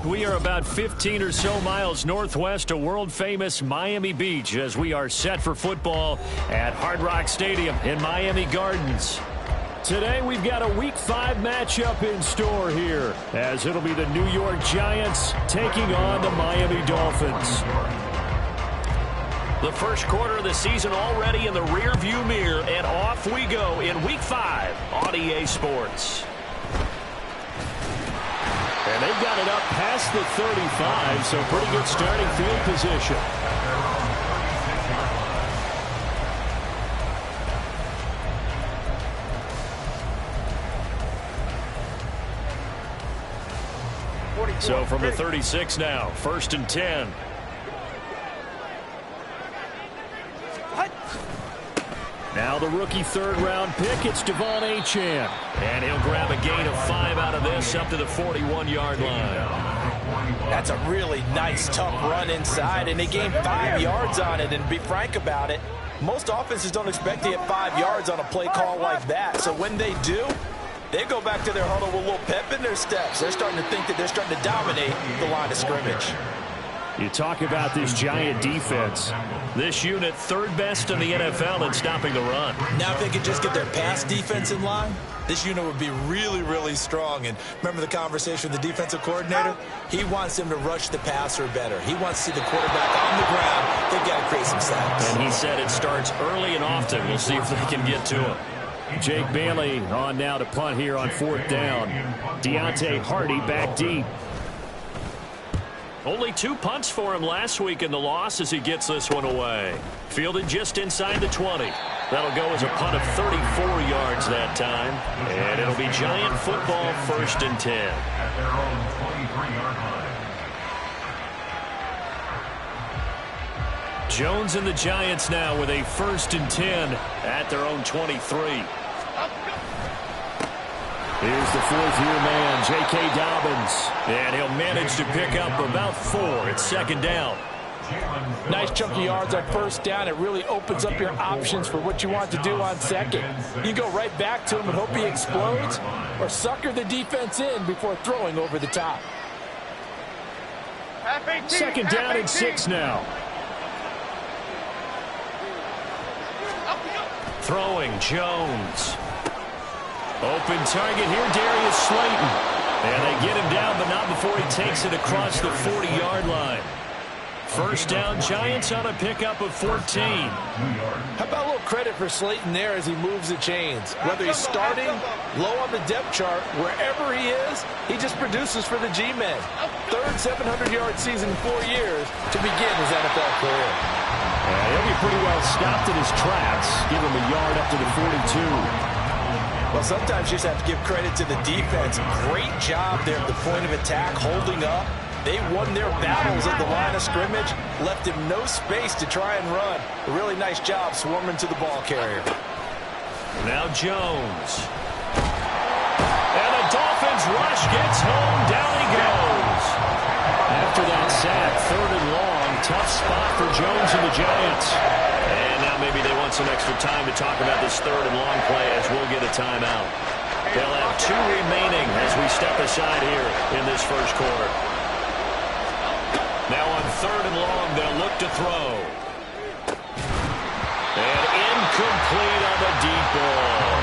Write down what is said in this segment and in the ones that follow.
We are about 15 or so miles northwest of world-famous Miami Beach as we are set for football at Hard Rock Stadium in Miami Gardens. Today we've got a Week 5 matchup in store here as it'll be the New York Giants taking on the Miami Dolphins. The first quarter of the season already in the rear-view mirror, and off we go in Week 5 on EA Sports. And they've got it up past the 35, so pretty good starting field position. So from the 36 now, 1st and 10. Now the rookie third-round pick, it's Devon Achane. And he'll grab a gain of 5 out of this up to the 41-yard line. That's a really nice, tough run inside, and they gained 5 yards on it. And to be frank about it, most offenses don't expect to get 5 yards on a play call like that. So when they do, they go back to their huddle with a little pep in their steps. They're starting to think that they're starting to dominate the line of scrimmage. You talk about this Giant defense. This unit third best in the NFL in stopping the run. Now if they could just get their pass defense in line, this unit would be really, really strong. And remember the conversation with the defensive coordinator? He wants them to rush the passer better. He wants to see the quarterback on the ground. They've got to create some sacks. And he said it starts early and often. We'll see if they can get to him. Jake Bailey on now to punt here on 4th down. Deontay Hardy back deep. Only 2 punts for him last week in the loss as he gets this one away. Fielded just inside the 20. That'll go as a punt of 34 yards that time. And it'll be Giant football, 1st and 10. Jones and the Giants now with a 1st and 10 at their own 23. Here's the 4th-year man, J.K. Dobbins. And he'll manage to pick up about 4. It's 2nd down. Nice chunk of yards on 1st down. It really opens up your options for what you want to do on 2nd. You go right back to him and hope he explodes, or sucker the defense in before throwing over the top. 2nd down and 6 now. Throwing, Jones. Open target here, Darius Slayton. And they get him down, but not before he takes it across the 40-yard line. 1st down, Giants on a pickup of 14. How about a little credit for Slayton there as he moves the chains? Whether he's starting, low on the depth chart, wherever he is, he just produces for the G-men. 3rd 700-yard season in 4 years to begin his NFL career. He'll be pretty well stopped in his tracks. Give him a yard up to the 42. Well, sometimes you just have to give credit to the defense. Great job there at the point of attack, holding up. They won their battles at the line of scrimmage, left him no space to try and run. A really nice job swarming to the ball carrier. Now Jones. And the Dolphins rush gets home. Down he goes. After that sack, 3rd and long. Tough spot for Jones and the Giants. And now maybe they want some extra time to talk about this 3rd and long play as we'll get a timeout. They'll have 2 remaining as we step aside here in this 1st quarter. Now on 3rd and long, they'll look to throw. And incomplete on the deep ball.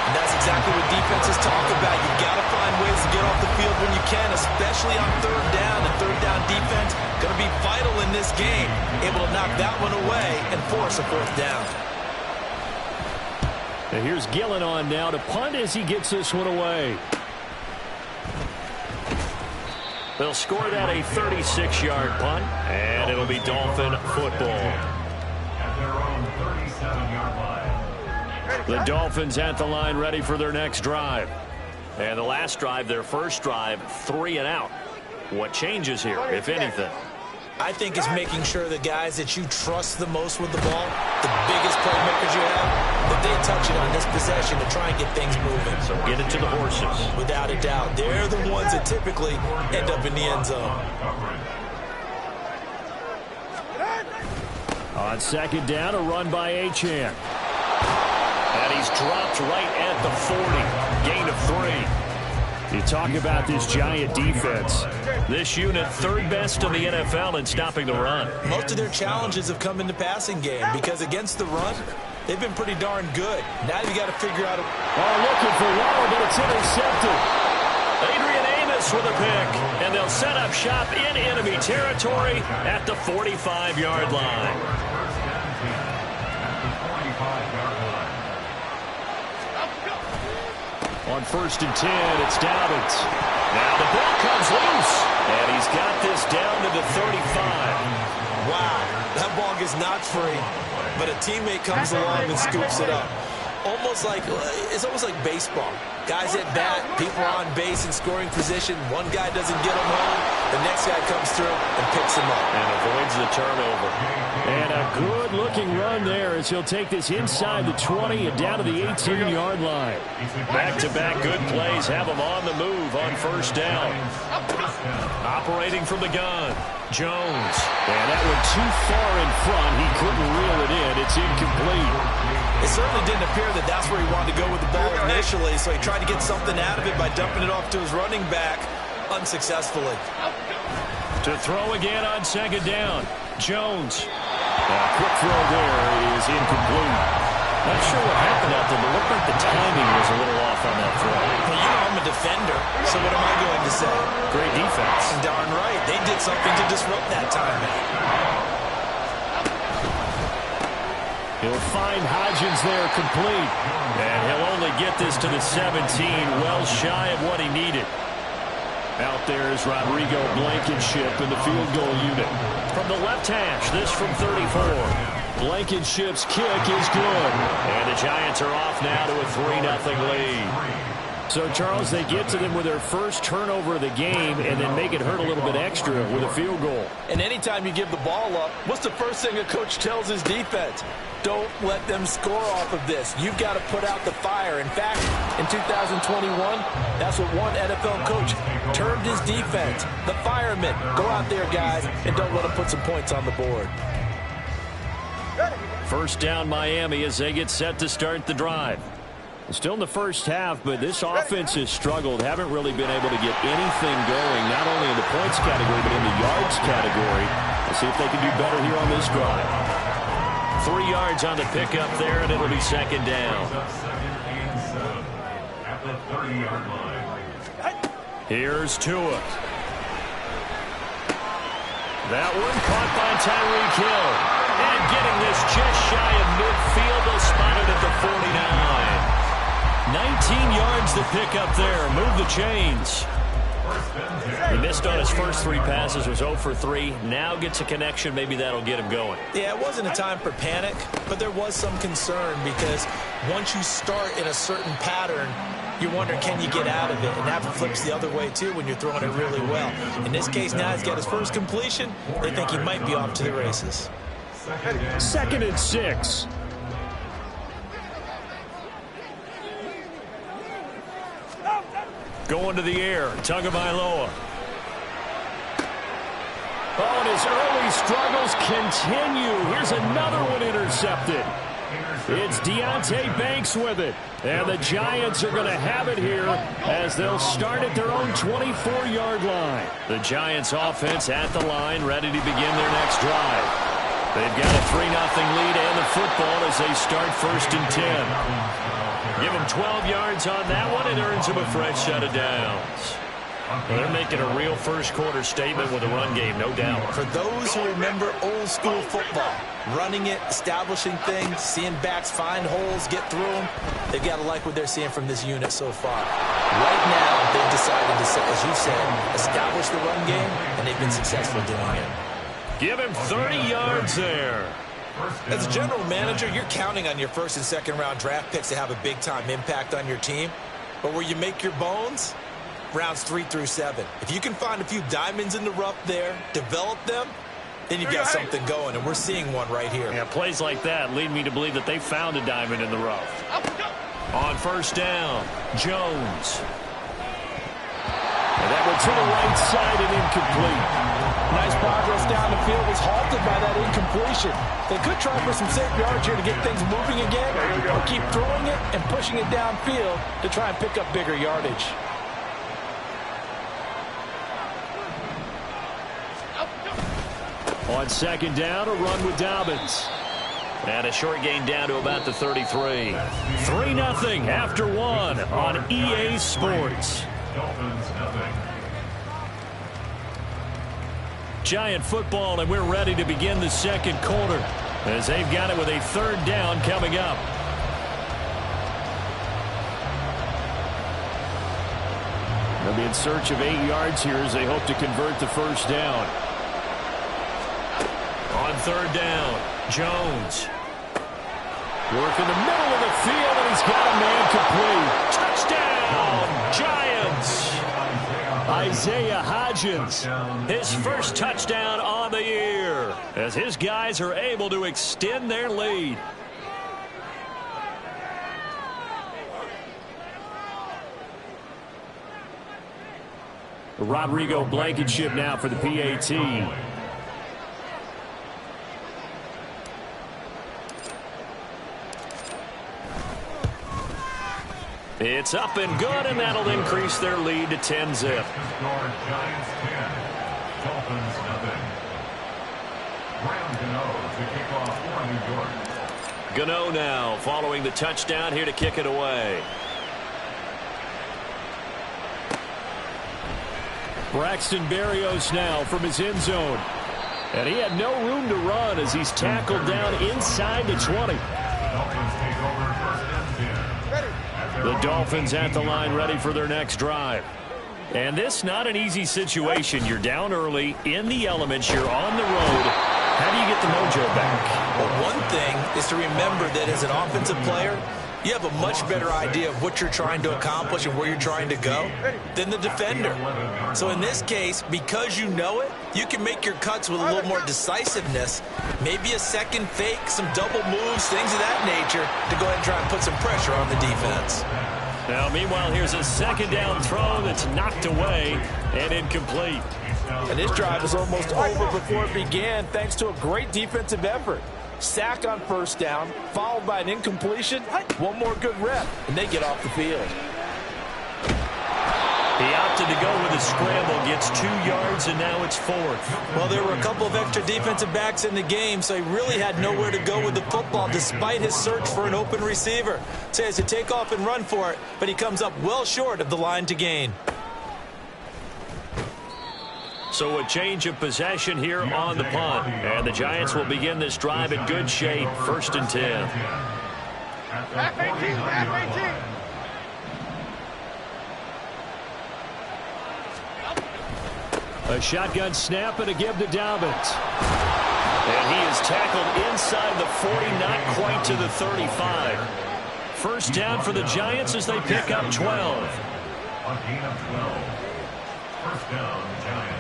And that's exactly what defenses talk about. You've got to find ways to get off the field when you can, especially on 3rd down. And 3rd down defense going to be vital in this game. Able to knock that one away and force a 4th down. And here's Gillen on now to punt as he gets this one away. They'll score that a 36-yard punt, and it'll be Dolphin football. The Dolphins at the line ready for their next drive. And the last drive, their first drive, 3 and out. What changes here, if anything? I think it's making sure the guys that you trust the most with the ball, the biggest playmakers you have, that they touch it on this possession to try and get things moving. So get it to the horses. Without a doubt. They're the ones that typically end up in the end zone. On 2nd down, a run by Achane. And he's dropped right at the 40. Gain of 3. You talk about this Giant defense. This unit, third best in the NFL in stopping the run. Most of their challenges have come in the passing game because against the run, they've been pretty darn good. Now you got to figure out. Looking for Waddle, but it's intercepted. Adrian Amos with a pick, and they'll set up shop in enemy territory at the 45-yard line. On 1st and 10, it's Dobbins. Now the ball comes loose, and he's got this down to the 35. Wow, that ball gets knocked free, but a teammate comes along and scoops it up. It's almost like baseball. Guys at bat, people are on base in scoring position. One guy doesn't get him home. The next guy comes through and picks him up. And avoids the turnover. And a good-looking run there as he'll take this inside the 20 and down to the 18-yard line. Back-to-back good plays have him on the move on 1st down. Operating from the gun, Jones. And that one too far in front. He couldn't reel it in. It's incomplete. It certainly didn't appear that that's where he wanted to go with the ball initially, so he tried to get something out of it by dumping it off to his running back unsuccessfully. To throw again on 2nd down, Jones. A quick throw there is incomplete. Not sure what happened out there, but looked like the timing was a little off on that throw. Well, I'm a defender, so what am I going to say? Great defense. Darn right. They did something to disrupt that timing. He'll find Hodgins there complete. And he'll only get this to the 17, well shy of what he needed. Out there is Rodrigo Blankenship in the field goal unit. From the left hash, this from 34. Blankenship's kick is good. And the Giants are off now to a 3-0 lead. So, Charles, they get to them with their first turnover of the game and then make it hurt a little bit extra with a field goal. And anytime you give the ball up, what's the first thing a coach tells his defense? Don't let them score off of this. You've got to put out the fire. In fact, in 2021, that's what one NFL coach termed his defense. The firemen. Go out there, guys, and don't let them put some points on the board. 1st down Miami as they get set to start the drive. Still in the first half, but this offense has struggled. Haven't really been able to get anything going, not only in the points category, but in the yards category. We'll see if they can do better here on this drive. 3 yards on the pickup there, and it'll be 2nd down. Here's Tua. That one caught by Tyreek Hill. And getting this just shy of midfield, they'll spot it at the 49. 19 yards to pick up there. Move the chains. He missed on his first 3 passes, was 0 for 3. Now gets a connection. Maybe that'll get him going. Yeah, it wasn't a time for panic, but there was some concern because once you start in a certain pattern, you wonder, can you get out of it? And that flips the other way, too, when you're throwing it really well. In this case, now he's got his first completion. They think he might be off to the races. 2nd and 6. Going to the air, Tagovailoa. Oh, and his early struggles continue. Here's another one intercepted. It's Deonte Banks with it. And the Giants are going to have it here as they'll start at their own 24-yard line. The Giants offense at the line, ready to begin their next drive. They've got a 3-0 lead and the football as they start 1st and 10. Give them 12 yards on that one. It earns them a fresh set of downs. Well, they're making a real first-quarter statement with a run game, no doubt. For those who remember old-school football, running it, establishing things, seeing backs find holes, get through them, they've got to like what they're seeing from this unit so far. Right now, they've decided to, as you said, establish the run game, and they've been successful doing it. Give him 30 yards there. As a general manager, you're counting on your 1st and 2nd round draft picks to have a big-time impact on your team. But where you make your bones, rounds 3 through 7. If you can find a few diamonds in the rough there, develop them, then you've got something going, and we're seeing one right here. Yeah, plays like that lead me to believe that they found a diamond in the rough. On 1st down, Jones. And that one to the right side and incomplete. Nice progress down the field, was halted by that incompletion. They could try for some safe yards here to get things moving again, or keep throwing it and pushing it downfield to try and pick up bigger yardage. On second down, a run with Dobbins. And a short gain down to about the 33. 3-0 after one on EA Sports. Giant football, and we're ready to begin the second quarter as they've got it with a third down coming up. They'll be in search of 8 yards here as they hope to convert the first down. On third down, Jones. Work in the middle of the field, and he's got a man complete. Touchdown, Giants. Isaiah Hodgins, his first touchdown on the year, as his guys are able to extend their lead. Rodrigo Blankenship now for the PAT. It's up and good, and that'll increase their lead to 10-zip. Gano now following the touchdown here to kick it away. Braxton Berrios now from his end zone. And he had no room to run as he's tackled down inside the 20. The Dolphins at the line ready for their next drive. And this not an easy situation. You're down early, in the elements, you're on the road. How do you get the mojo back? Well, one thing is to remember that as an offensive player, you have a much better idea of what you're trying to accomplish and where you're trying to go than the defender. So in this case, because you know it, you can make your cuts with a little more decisiveness. Maybe a second fake, some double moves, things of that nature to go ahead and try and put some pressure on the defense. Now, meanwhile, here's a second down throw that's knocked away and incomplete. And this drive is almost over before it began thanks to a great defensive effort. Sack on first down, followed by an incompletion. One more good rep, and they get off the field. He opted to go with a scramble, gets 2 yards, and now it's fourth. Well, there were a couple of extra defensive backs in the game, so he really had nowhere to go with the football despite his search for an open receiver. So he has to take off and run for it, but he comes up well short of the line to gain. So a change of possession here on the punt. And the Giants will begin this drive in good shape. 1st and 10. Back 18, back 18. A shotgun snap and a give to Dobbins. And he is tackled inside the 40, not quite to the 35. First down for the Giants as they pick up 12. A gain of 12. First down, Giants.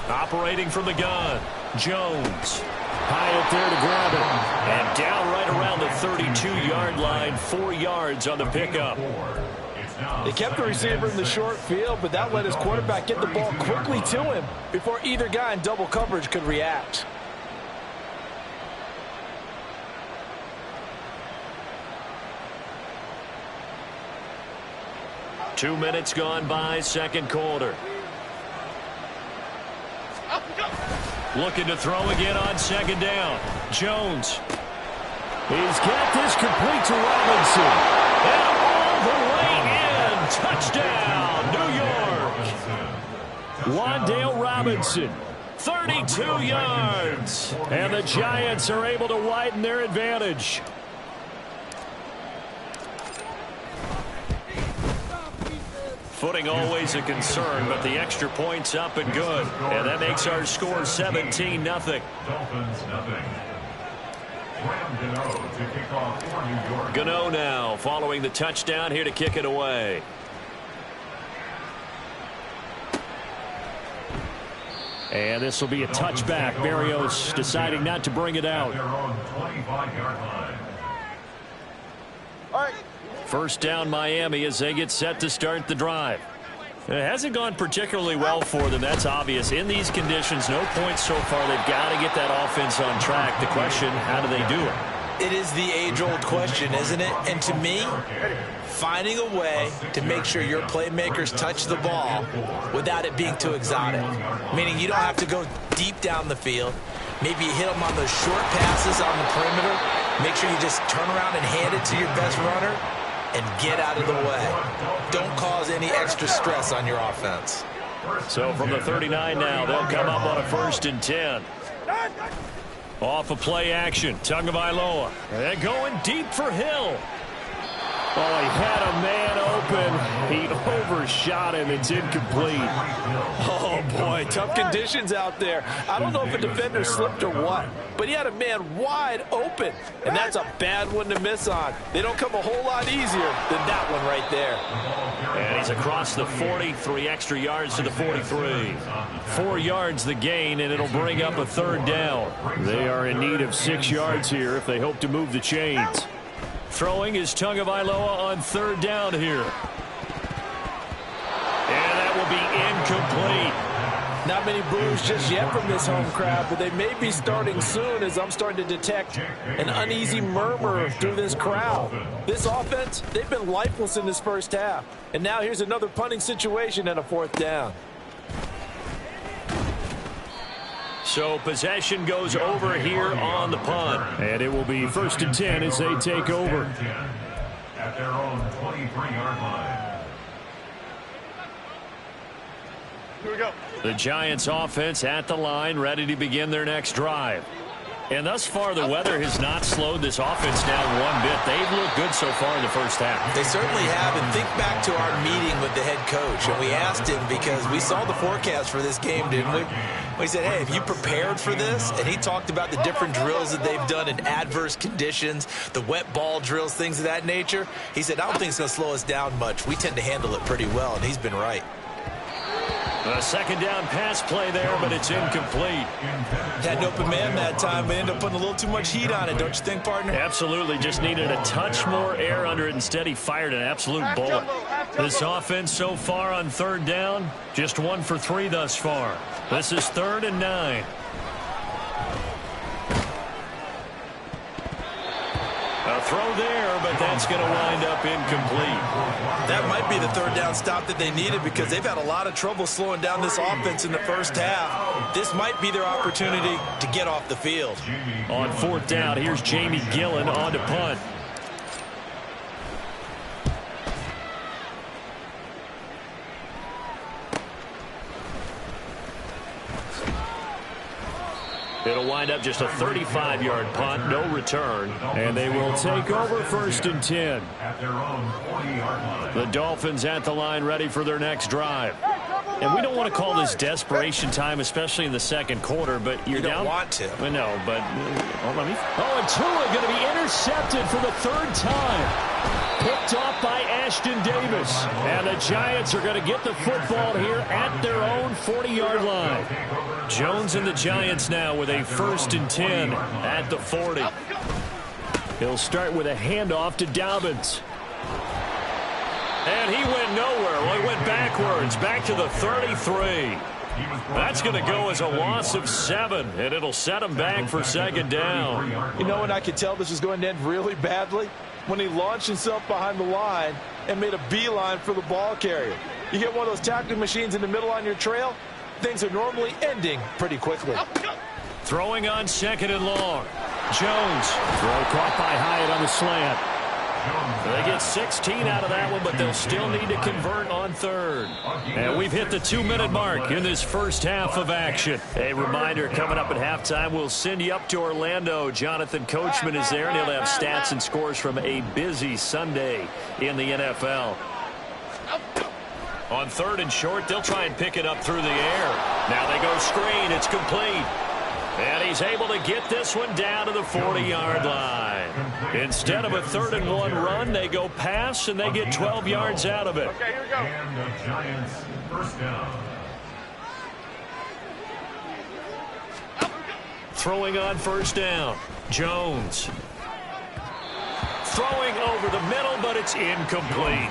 Operating from the gun, Jones. High up there to grab it. And down right around the 32-yard line, 4 yards on the pickup. They kept the receiver in the short field, but that let his quarterback get the ball quickly to him before either guy in double coverage could react. Two minutes gone by, second quarter. Looking to throw again on second down. Jones. He's got this complete to Robinson. And all the way in. Touchdown, New York. Wan'Dale Robinson. 32 yards. And the Giants are able to widen their advantage. Footing always a concern, but the extra point's up and good. And that makes our score 17-0. Dolphins, nothing. Gano to kick off for New York. Gano now following the touchdown here to kick it away. And this will be a touchback. Berrios deciding not to bring it out. Their own 25-yard line. All right. First down Miami as they get set to start the drive. It hasn't gone particularly well for them. That's obvious. In these conditions, no points so far. They've got to get that offense on track. The question, how do they do it? It is the age-old question, isn't it? And to me, finding a way to make sure your playmakers touch the ball without it being too exotic. Meaning you don't have to go deep down the field. Maybe you hit them on those short passes on the perimeter. Make sure you just turn around and hand it to your best runner and get out of the way. Don't cause any extra stress on your offense. So from the 39 now, they'll come up on a 1st and 10. Off of play action, Tagovailoa. They're going deep for Hill. Oh, he had a man open. He overshot him. It's incomplete. Oh, boy, tough conditions out there. I don't know if a defender slipped or what, but he had a man wide open, and that's a bad one to miss on. They don't come a whole lot easier than that one right there. And he's across the 40, 3 extra yards to the 43. 4 yards the gain, and it'll bring up a 3rd down. They are in need of 6 yards here if they hope to move the chains. Throwing is Tagovailoa on 3rd down here. And that will be incomplete. Not many boos just yet from this home crowd, but they may be starting soon as I'm starting to detect an uneasy murmur through this crowd. This offense, they've been lifeless in this first half. And now here's another punting situation and a 4th down. So possession goes over here on the punt. And it will be 1st and 10 as they take over. At their own 23-yard line. Here we go. The Giants offense at the line, ready to begin their next drive. And thus far, the weather has not slowed this offense down one bit. They've looked good so far in the first half. They certainly have, and think back to our meeting with the head coach, and we asked him because we saw the forecast for this game, didn't we? We said, hey, have you prepared for this? And he talked about the different drills that they've done in adverse conditions, the wet ball drills, things of that nature. He said, I don't think it's going to slow us down much. We tend to handle it pretty well, and he's been right. A 2nd down pass play there, but it's incomplete. Had an open man that time, but ended up putting a little too much heat on it, don't you think, partner? Absolutely. Just needed a touch more air under it. Instead, he fired an absolute bullet. This offense so far on 3rd down, just 1 for 3 thus far. This is 3rd and 9. A throw there, but that's going to wind up incomplete. That might be the 3rd down stop that they needed because they've had a lot of trouble slowing down this offense in the first half. This might be their opportunity to get off the field. On 4th down, here's Jamie Gillen on to punt. It'll wind up just a 35-yard punt, no return, and they will take over 1st and 10. At their own 40-yard line. The Dolphins at the line ready for their next drive. And we don't want to call this desperation time, especially in the 2nd quarter, but you're You don't down. want to. Well, no, but and Tua going to be intercepted for the 3rd time. Picked off by Ashton Davis. And the Giants are going to get the football here at their own 40-yard line. Jones and the Giants now with a 1st and 10 at the 40. He'll start with a handoff to Dobbins. And he went nowhere. Well, he went backwards, back to the 33. That's going to go as a loss of 7, and it'll set him back for 2nd down. You know when I could tell this was going to end really badly? When he launched himself behind the line and made a beeline for the ball carrier. You get one of those tackling machines in the middle on your trail, things are normally ending pretty quickly. Throwing on 2nd and long. Jones. Throw caught by Hyatt on the slant. They get 16 out of that one, but they'll still need to convert on 3rd. And we've hit the 2-minute mark in this first half of action. A reminder, coming up at halftime, we'll send you up to Orlando. Jonathan Coachman is there, and he'll have stats and scores from a busy Sunday in the NFL. On 3rd and short, they'll try and pick it up through the air. Now they go screen. It's complete. And he's able to get this one down to the 40-yard line. Instead of a 3rd and 1 run, they go pass, and they get 12 yards out of it. Okay, here we go. And the Giants 1st down. Throwing on 1st down. Jones. throwing over the middle, but it's incomplete.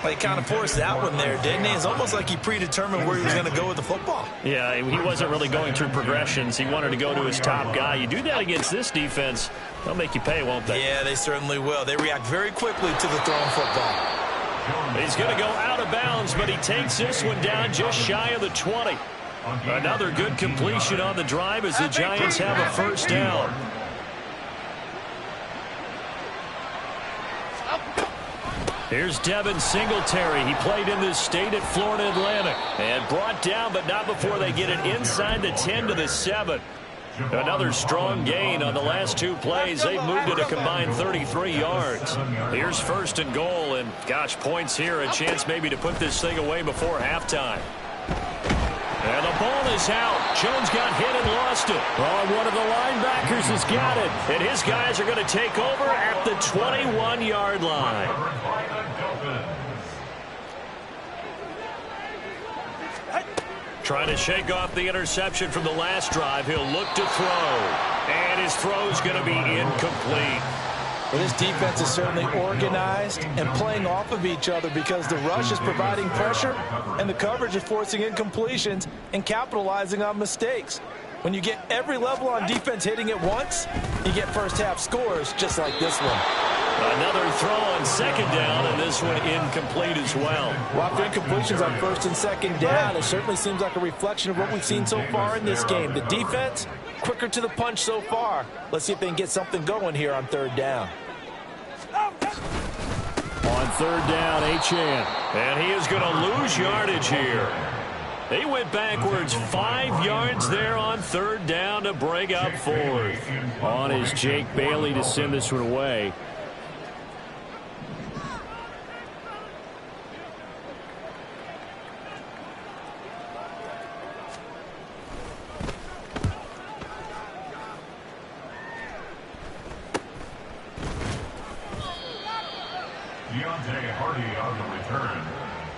Well, he kind of forced that one there, didn't he? It's almost like he predetermined where he was going to go with the football. Yeah, he wasn't really going through progressions. He wanted to go to his top guy. You do that against this defense, they'll make you pay, won't they? Yeah, they certainly will. They react very quickly to the thrown football. He's going to go out of bounds, but he takes this one down just shy of the 20. Another good completion on the drive as the Giants have a first down. Here's Devin Singletary. He played in this state at Florida Atlantic. And brought down, but not before they get it inside the 10 to the 7. Another strong gain on the last two plays. They've moved it a combined 33 yards. Here's first and goal, and gosh, points here. A chance maybe to put this thing away before halftime. And the ball is out. Jones got hit and lost it. Oh, one of the linebackers has got it. And his guys are going to take over at the 21-yard line. Trying to shake off the interception from the last drive. He'll look to throw. And his throw's going to be incomplete. Well, this defense is certainly organized and playing off of each other because the rush is providing pressure and the coverage is forcing incompletions and capitalizing on mistakes. When you get every level on defense hitting at once, you get first-half scores just like this one. Another throw on second down, and this one incomplete as well. Well, after incompletions on first and second down, it certainly seems like a reflection of what we've seen so far in this game. The defense, quicker to the punch so far. Let's see if they can get something going here on third down. On third down, Achane. And he is going to lose yardage here. They went backwards 5 yards there on third down to bring up fourth. On is Jake Bailey to send this one away.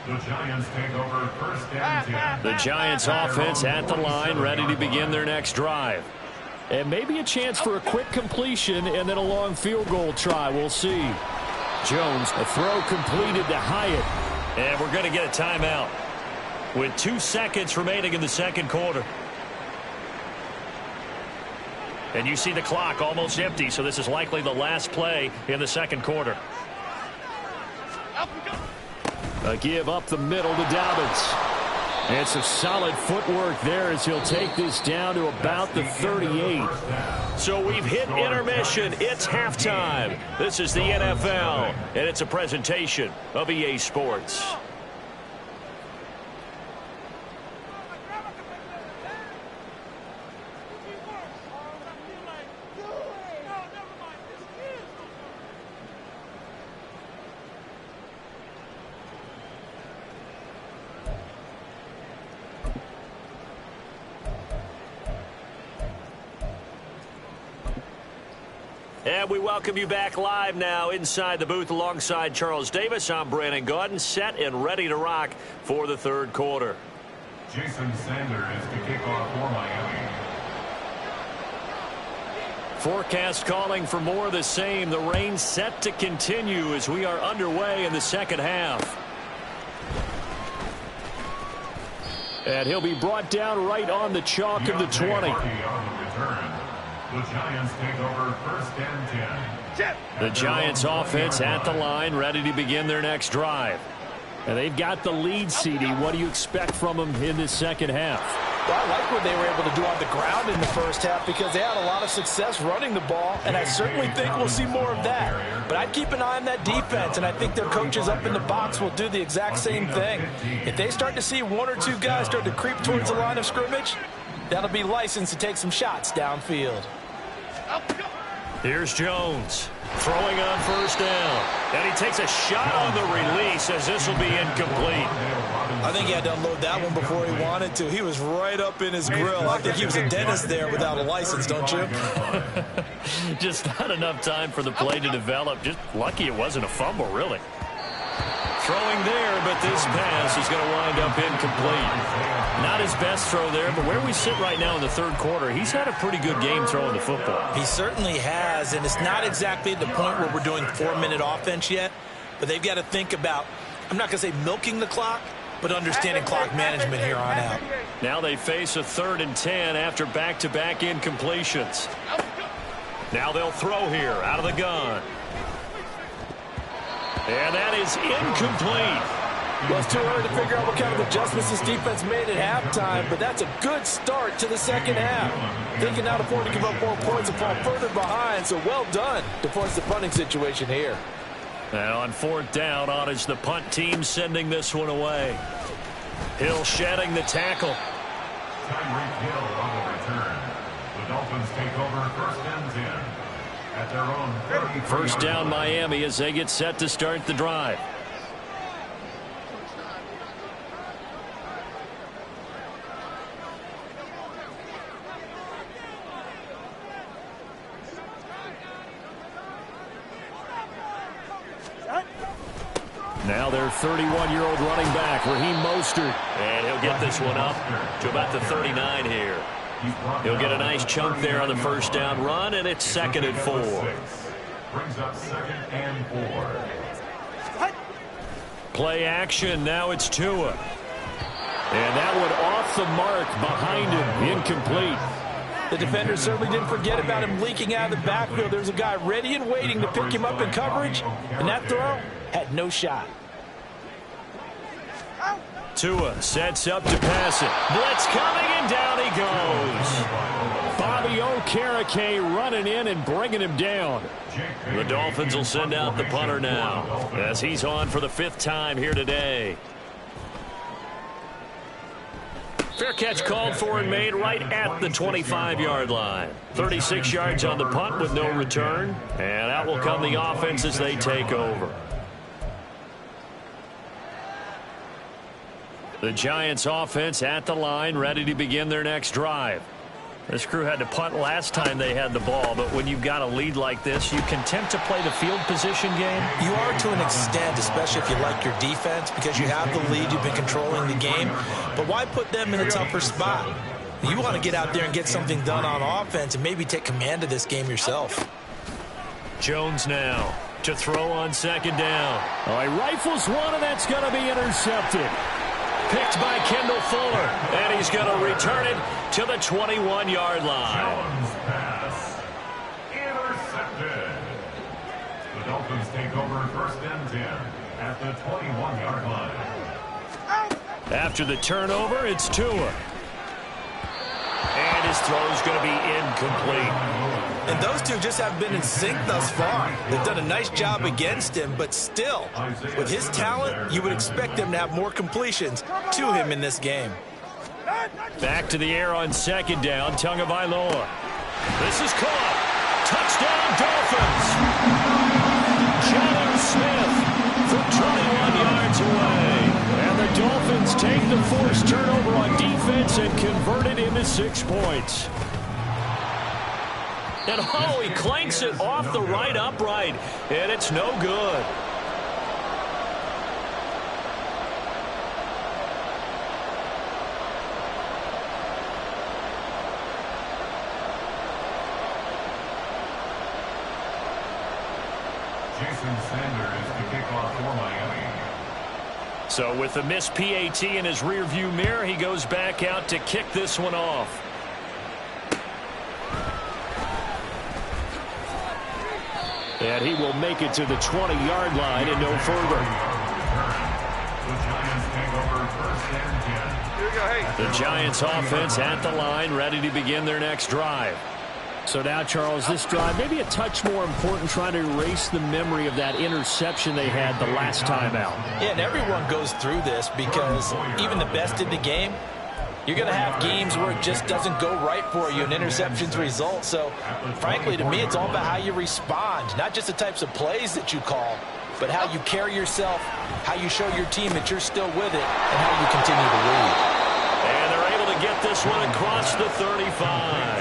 The Giants take over first down 10. The Giants offense at the line, ready to begin their next drive. And maybe a chance for a quick completion and then a long field goal try. We'll see. Jones, a throw completed to Hyatt. And we're going to get a timeout with 2 seconds remaining in the second quarter. And you see the clock almost empty, so this is likely the last play in the second quarter. A give up the middle to Dobbins. And some solid footwork there as he'll take this down to about the 38. So we've hit intermission. It's halftime. This is the NFL, and it's a presentation of EA Sports. And we welcome you back live now inside the booth alongside Charles Davis. I'm Brandon Gaudin, set and ready to rock for the third quarter. Jason Sanders to kick off for Miami. Forecast calling for more of the same. The rain set to continue as we are underway in the second half. And he'll be brought down right on the chalk of the 20. The Giants take over first and 10. The Giants offense at the line, ready to begin their next drive. And they've got the lead, CD. What do you expect from them in this second half? Well, I like what they were able to do on the ground in the first half because they had a lot of success running the ball, and I certainly think we'll see more of that. But I'd keep an eye on that defense, and I think their coaches up in the box will do the exact same thing. If they start to see one or two guys start to creep towards the line of scrimmage, that'll be licensed to take some shots downfield. Here's Jones throwing on first down. And he takes a shot on the release as this will be incomplete. I think he had to unload that one before he wanted to. He was right up in his grill. I think he was a dentist there without a license, don't you? Just not enough time for the play to develop. Just lucky it wasn't a fumble, really. Throwing there, but this pass is going to wind up incomplete. Not his best throw there, but where we sit right now in the third quarter, he's had a pretty good game throwing the football. He certainly has, and it's not exactly the point where we're doing 4-minute offense yet, but they've got to think about, I'm not going to say milking the clock, but understanding clock management here on out. Now they face a 3rd and 10 after back-to-back incompletions. Now they'll throw here out of the gun. And that is incomplete. Well, it's too early to figure out what kind of adjustments this defense made at halftime, but that's a good start to the second half. They can now afford to give up more points and fall further behind, so well done to force the punting situation here. And on 4th down, on is the punt team sending this one away. Hill shedding the tackle. Tyreek Hill on the return. The Dolphins take over 1st and 10 at their own 33. First down Miami as they get set to start the drive. Now their 31-year-old running back, Raheem Mostert. And he'll get this one up to about the 39 here. He'll get a nice chunk there on the first down run, and it's 2nd and 4. Brings up 2nd and 4. Play action, now it's Tua. And that one off the mark behind him, incomplete. The defender certainly didn't forget about him leaking out of the backfield. There's a guy ready and waiting to pick him up in coverage, and that throw had no shot. Tua sets up to pass it. Blitz coming, and down he goes. Bobby Okereke running in and bringing him down. The Dolphins will send out the punter now as he's on for the 5th time here today. Fair catch called for and made right at the 25-yard line. 36 yards on the punt with no return. And out will come the offense as they take over. The Giants offense at the line, ready to begin their next drive. This crew had to punt last time they had the ball, but when you've got a lead like this, you content to play the field position game? You are to an extent, especially if you like your defense, because you have the lead, you've been controlling the game. But why put them in a tougher spot? You want to get out there and get something done on offense and maybe take command of this game yourself. Jones now to throw on 2nd down. Oh, he rifles one, and that's going to be intercepted. Picked by Kendall Fuller, and he's going to return it to the 21-yard line. Jones pass intercepted. The Dolphins take over 1st and 10 at the 21-yard line. After the turnover, it's Tua. And his throw's going to be incomplete. And those two just haven't been in sync thus far. They've done a nice job against him, but still, with his talent, you would expect him to have more completions to him in this game. Back to the air on 2nd down, Tagovailoa. This is caught. Touchdown, Dolphins. Jonnu Smith from 21 yards away. And the Dolphins take the forced turnover on defense and convert it into 6 points. And oh, he clanks it off the right upright, and it's no good. Jason Sanders to kick off for Miami. So with the missed PAT in his rearview mirror, he goes back out to kick this one off. And he will make it to the 20-yard line and no further. The Giants offense at the line, ready to begin their next drive. So now, Charles, this drive maybe a touch more important, trying to erase the memory of that interception they had the last time out. Yeah, and everyone goes through this because even the best in the game, you're going to have games where it just doesn't go right for you and interceptions result. So, frankly, to me, it's all about how you respond, not just the types of plays that you call, but how you carry yourself, how you show your team that you're still with it, and how you continue to lead. And they're able to get this one across the 35.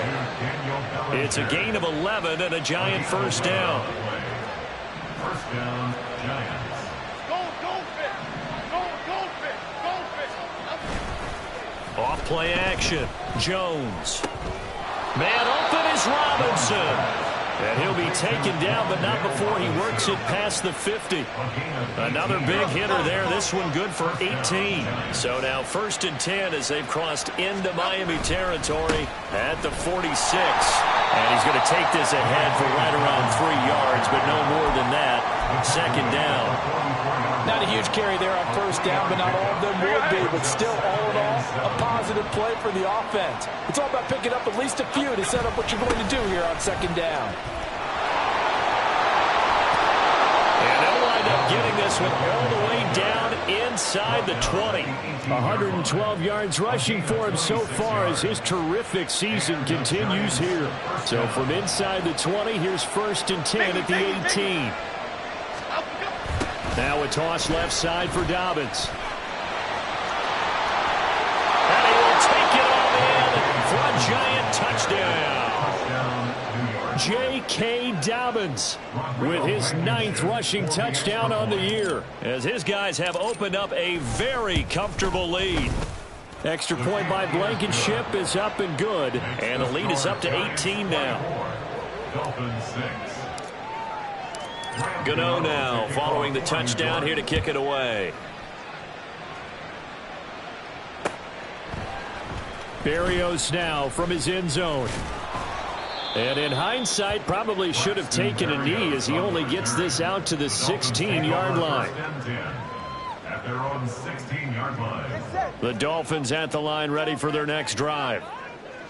It's a gain of 11 and a Giant first down. First down, Giants. Play action. Jones. Man open is Robinson. And he'll be taken down, but not before he works it past the 50. Another big hitter there. This one good for 18. So now 1st and 10 as they've crossed into Miami territory at the 46. And he's going to take this ahead for right around 3 yards, but no more than that. 2nd down. Not a huge carry there on 1st down, but not all of them would be. But still, all in all, a positive play for the offense. It's all about picking up at least a few to set up what you're going to do here on 2nd down. And they'll wind up getting this one all the way down inside the 20. 112 yards rushing for him so far as his terrific season continues here. So from inside the 20, here's 1st and 10 at the 18. Now a toss left side for Dobbins. And he will take it all in for a giant touchdown. J.K. Dobbins with his 9th rushing touchdown on the year as his guys have opened up a very comfortable lead. Extra point by Blankenship is up and good, and the lead is up to 18 now. Dolphins 6. Gano now following the touchdown here to kick it away. Berrios now from his end zone. And in hindsight, probably should have taken a knee as he only gets this out to the 16-yard line. At their own 16-yard line. The Dolphins at the line ready for their next drive.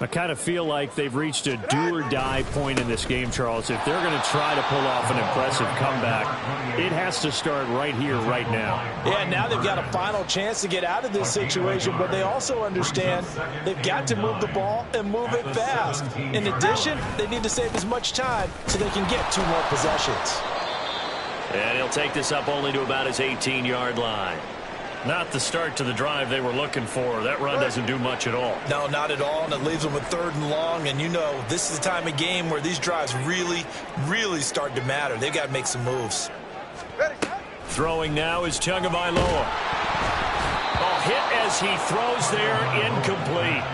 I kind of feel like they've reached a do-or-die point in this game, Charles. If they're going to try to pull off an impressive comeback, it has to start right here, right now. Yeah, now they've got a final chance to get out of this situation, but they also understand they've got to move the ball and move it fast. In addition, they need to save as much time so they can get 2 more possessions. And he'll take this up only to about his 18-yard line. Not the start to the drive they were looking for. That run doesn't do much at all. No, not at all, and it leaves them with 3rd and long. And you know, this is the time of game where these drives really, really start to matter. They've got to make some moves. Throwing now is Tagovailoa. Hit as he throws there, incomplete.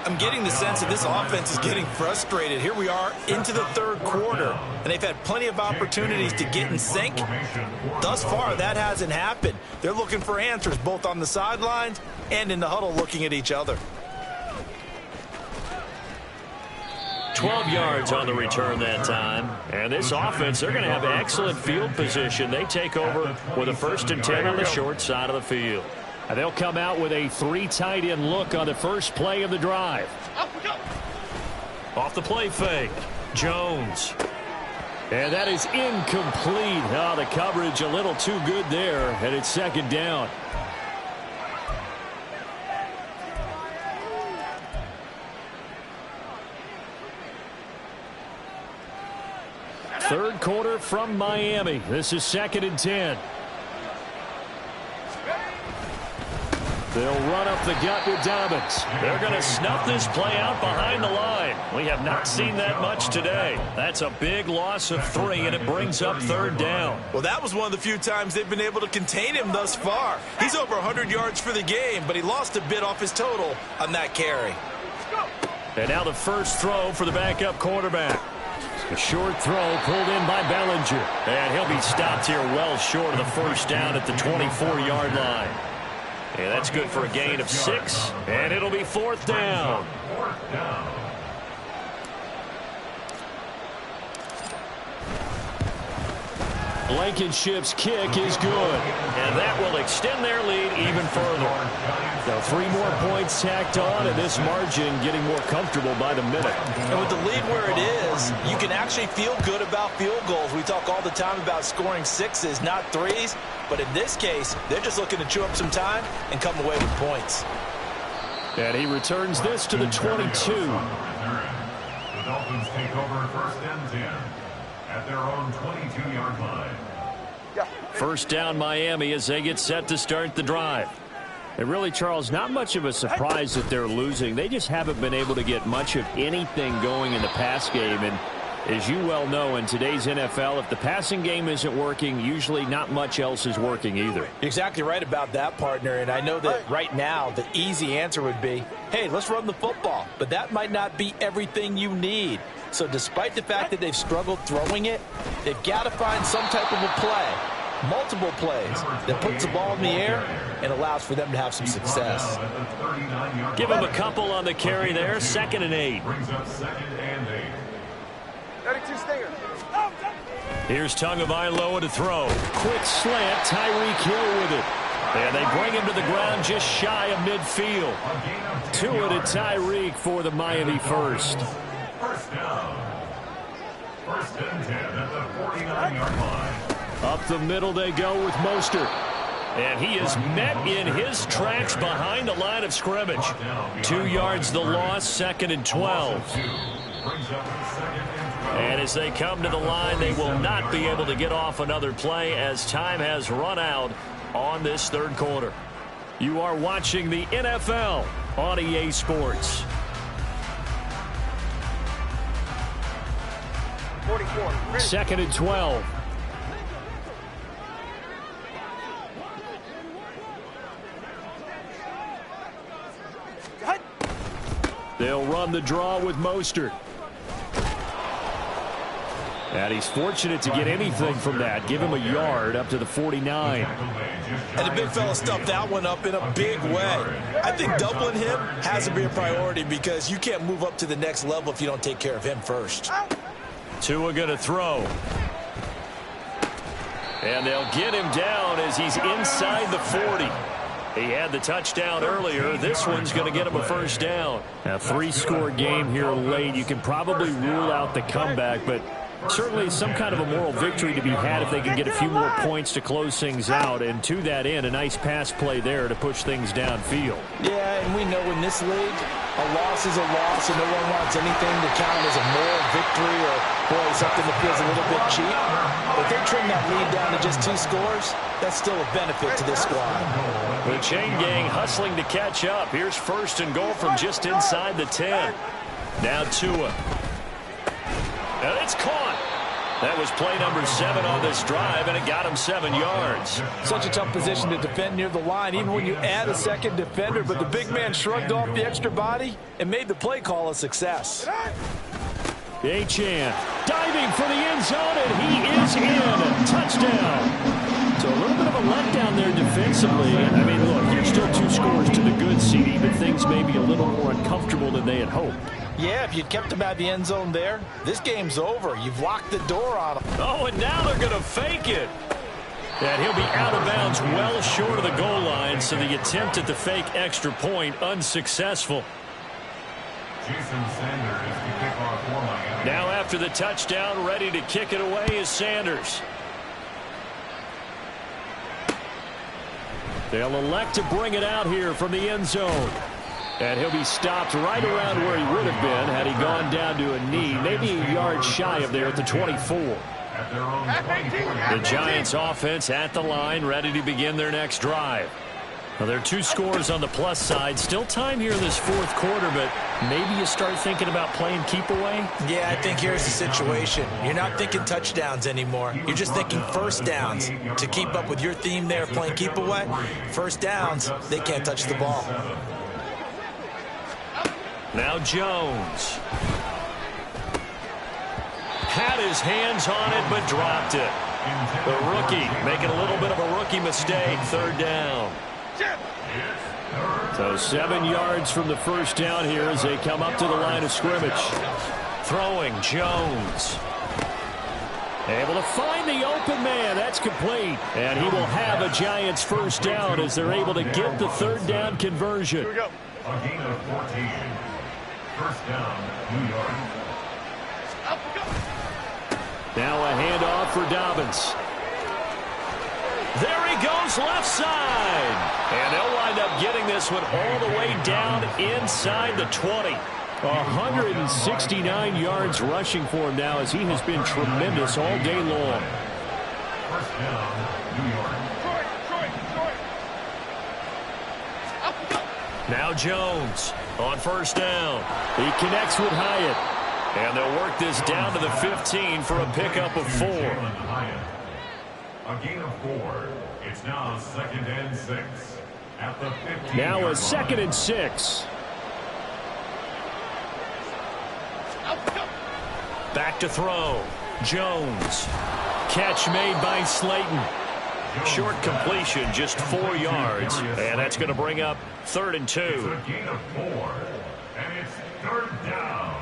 I'm getting the sense that this offense is getting frustrated. Here we are into the 3rd quarter, and they've had plenty of opportunities to get in sync. Thus far, that hasn't happened. They're looking for answers both on the sidelines and in the huddle looking at each other. 12 yards on the return that time. And this offense, they're going to have excellent field position. They take over with a 1st and 10 on the short side of the field. And they'll come out with a 3 tight end look on the first play of the drive. Off the play fake. Jones. And that is incomplete. Oh, the coverage a little too good there. And it's 2nd down. Third quarter from Miami. This is 2nd and 10. They'll run up the gut with Dobbins. They're going to snuff this play out behind the line. We have not seen that much today. That's a big loss of 3, and it brings up 3rd down. Well, that was one of the few times they've been able to contain him thus far. He's over 100 yards for the game, but he lost a bit off his total on that carry. And now the first throw for the backup quarterback. A short throw pulled in by Bellinger. And he'll be stopped here well short of the 1st down at the 24-yard line. And that's good for a gain of 6. And it'll be 4th down. Blankenship's kick is good. And that will extend their lead even further. Now 3 more points tacked on, and this margin getting more comfortable by the minute. And with the lead where it is, you can actually feel good about field goals. We talk all the time about scoring 6s, not 3s. But in this case, they're just looking to chew up some time and come away with points. And he returns this to the 22. The Dolphins take over 1st and 10 at their own 22-yard line. 1st down Miami as they get set to start the drive. And really, Charles, not much of a surprise that they're losing. They just haven't been able to get much of anything going in the pass game. And As you well know, in today's NFL, if the passing game isn't working, usually not much else is working either. You're exactly right about that, partner. And I know that right now the easy answer would be, hey, let's run the football. But that might not be everything you need. So despite the fact that they've struggled throwing it, they've got to find some type of a play, multiple plays, that puts the ball in the air and allows for them to have some success. Give him a couple on the carry there. 2nd and 8. Brings up 2nd and 8. 32 stingers. Here's Tagovailoa to throw. Quick slant. Tyreek Hill with it. And they bring him to the ground just shy of midfield. Tua to Tyreek for the Miami first. First down. 1st and 10 at the 49-yard line. Up the middle they go with Mostert. And he is met in his tracks behind the line of scrimmage. 2 yards the loss, 2nd and 12. And as they come to the line, they will not be able to get off another play as time has run out on this 3rd quarter. You are watching the NFL on EA Sports. 44. 2nd and 12. They'll run the draw with Mostert. And he's fortunate to get anything from that. Give him a yard up to the 49. And the big fella stuffed that one up in a big way. I think doubling him has to be a priority because you can't move up to the next level if you don't take care of him first. Tua going to throw. And they'll get him down as he's inside the 40. He had the touchdown earlier. This one's going to get him a first down. A 3-score game here late. You can probably rule out the comeback, but certainly some kind of a moral victory to be had if they can get a few more points to close things out. And to that end, a nice pass play there to push things downfield. Yeah, and we know in this league, a loss is a loss, and no one wants anything to count as a moral victory or, boy, something that feels a little bit cheap. If they trim that lead down to just 2 scores, that's still a benefit to this squad. The chain gang hustling to catch up. Here's 1st and goal from just inside the 10. Now Tua. And it's caught. That was play number 7 on this drive, and it got him 7 yards. Such a tough position to defend near the line, even when you add a second defender, but the big man shrugged off the extra body and made the play call a success. Achane diving for the end zone, and he is in. Touchdown. So a little bit of a letdown there defensively. I mean, look, you're still 2 scores to the good, CD, but things may be a little more uncomfortable than they had hoped. Yeah, if you'd kept him out of the end zone there, this game's over. You've locked the door on him. Oh, and now they're going to fake it. And he'll be out of bounds well short of the goal line, so the attempt at the fake extra point unsuccessful. Jason Sanders is the kickoff for Miami. Now after the touchdown, ready to kick it away is Sanders. They'll elect to bring it out here from the end zone. And he'll be stopped right around where he would have been had he gone down to a knee, maybe a yard shy of there at the 24. At their own 24. The Giants offense at the line, ready to begin their next drive. Well, there are 2 scores on the plus side. Still time here in this 4th quarter, but maybe you start thinking about playing keep away? Yeah, I think here's the situation. You're not thinking touchdowns anymore. You're just thinking first downs. To keep up with your theme there, playing keep away, first downs, they can't touch the ball. Now Jones. Had his hands on it, but dropped it. The rookie making a little bit of a rookie mistake. 3rd down. So 7 yards from the first down here as they come up to the line of scrimmage. Throwing Jones. Able to find the open man. That's complete. And he will have a Giants first down as they're able to get the 3rd down conversion. A gain of 14. First down, New York. Now a handoff for Dobbins. There he goes left side. And they'll wind up getting this one all the way down inside the 20. 169 yards rushing for him now as he has been tremendous all day long. First down, New York. Now Jones on first down. He connects with Hyatt. And they'll work this down to the 15 for a pickup of 4. A gain of 4. It's now 2nd and 6 at the 15. Now a 2nd and 6. Back to throw. Jones. Catch made by Slayton. Short completion, just 4 yards. And that's going to bring up 3rd and 2. It's a gain of 4. And it's 3rd down.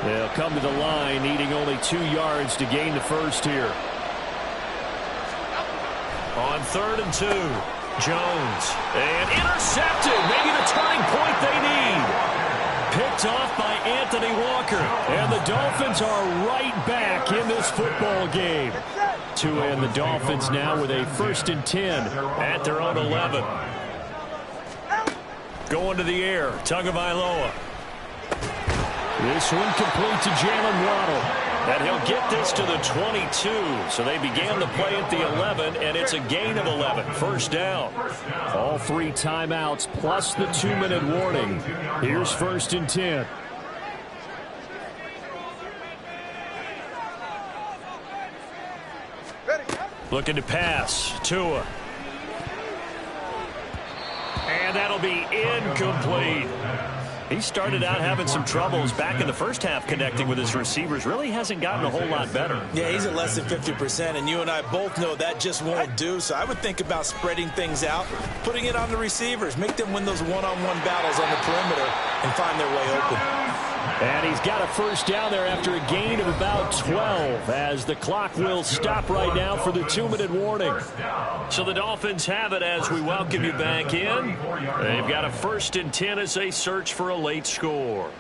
They'll come to the line, needing only 2 yards to gain the first here. On 3rd and 2, Jones. And intercepted. Maybe the turning point they need. Picked off by Anthony Walker. And the Dolphins are right back in this football game. And the Dolphins now with a 1st and 10 at their own 11. Going to the air, Tagovailoa. This one complete to Jalen Waddle. And he'll get this to the 22. So they began the play at the 11, and it's a gain of 11. 1st down. All 3 timeouts plus the 2-minute warning. Here's 1st and 10. Looking to pass. Tua. And that'll be incomplete. He started out having some troubles back in the first half connecting with his receivers. Really hasn't gotten a whole lot better. Yeah, he's at less than 50%, and you and I both know that just won't do. So I would think about spreading things out, putting it on the receivers, make them win those one-on-one battles on the perimeter and find their way open. And he's got a 1st down there after a gain of about 12 as the clock will stop right now for the 2-minute warning. So the Dolphins have it as we welcome you back in. They've got a 1st and 10 as they search for a late score.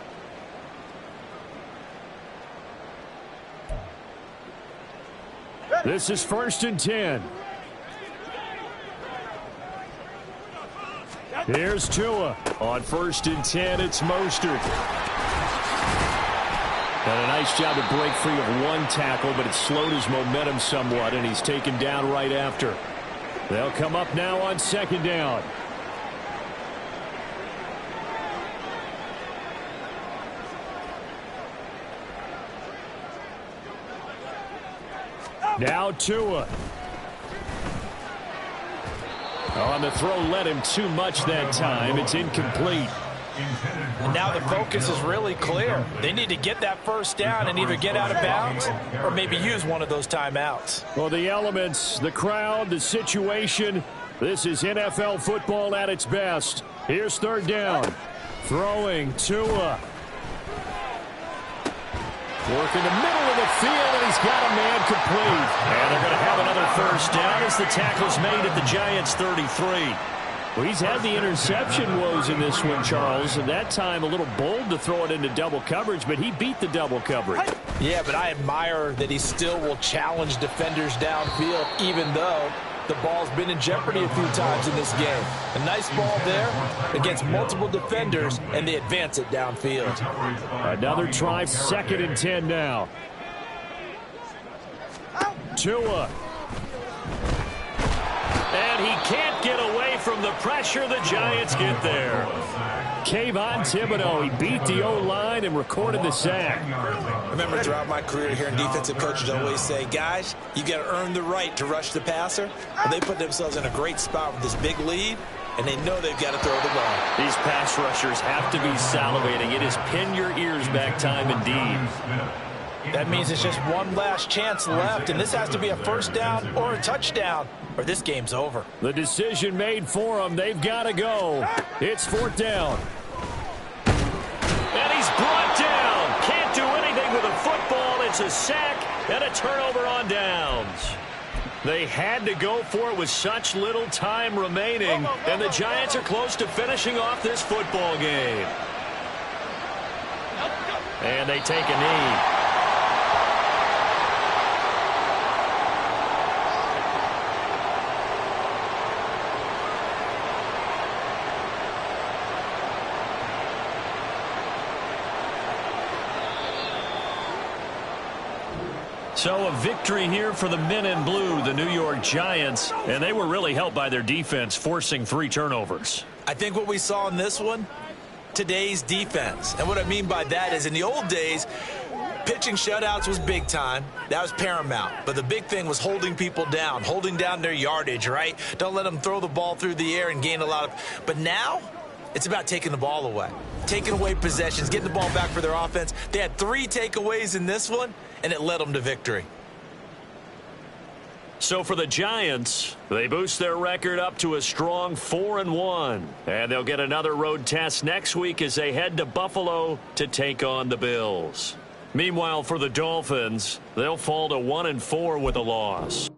This is 1st and 10. Here's Tua. On 1st and 10, it's Mostert. And a nice job to break free of 1 tackle, but it slowed his momentum somewhat, and he's taken down right after. They'll come up now on 2nd down. Now Tua. On the throw, led him too much that time. It's incomplete. And now the focus is really clear. They need to get that 1st down and either get out of bounds or maybe use one of those timeouts. Well, the elements, the crowd, the situation, this is NFL football at its best. Here's 3rd down. Throwing Tua. Working the middle of the field, and he's got a man complete. And they're going to have another 1st down as the tackle's made at the Giants' 33. Well, he's had the interception woes in this one, Charles, and that time a little bold to throw it into double coverage, but he beat the double coverage. Yeah, but I admire that he still will challenge defenders downfield, even though the ball's been in jeopardy a few times in this game. A nice ball there against multiple defenders, and they advance it downfield. Another try, 2nd and 10 now. Tua. And he can't get away from the pressure. The Giants get there. Kayvon Thibodeau, he beat the O-line and recorded the sack. Remember, throughout my career here in defensive coaches always say, guys, you got to earn the right to rush the passer. Well, they put themselves in a great spot with this big lead, and they know they've got to throw the ball. These pass rushers have to be salivating. It is pin your ears back time indeed. That means it's just one last chance left, and this has to be a 1st down or a touchdown, or this game's over. The decision made for them. They've got to go. It's 4th down. And he's brought down. Can't do anything with a football. It's a sack and a turnover on downs. They had to go for it with such little time remaining, and the Giants are close to finishing off this football game. And they take a knee. So a victory here for the men in blue, the New York Giants, and they were really helped by their defense, forcing 3 turnovers. I think what we saw in this one, today's defense. And what I mean by that is in the old days, pitching shutouts was big time. That was paramount. But the big thing was holding people down, holding down their yardage, right? Don't let them throw the ball through the air and gain a lot of... But now, it's about taking the ball away, taking away possessions, getting the ball back for their offense. They had 3 takeaways in this one, and it led them to victory. So for the Giants, they boost their record up to a strong 4-1. And they'll get another road test next week as they head to Buffalo to take on the Bills. Meanwhile, for the Dolphins, they'll fall to 1-4 with a loss.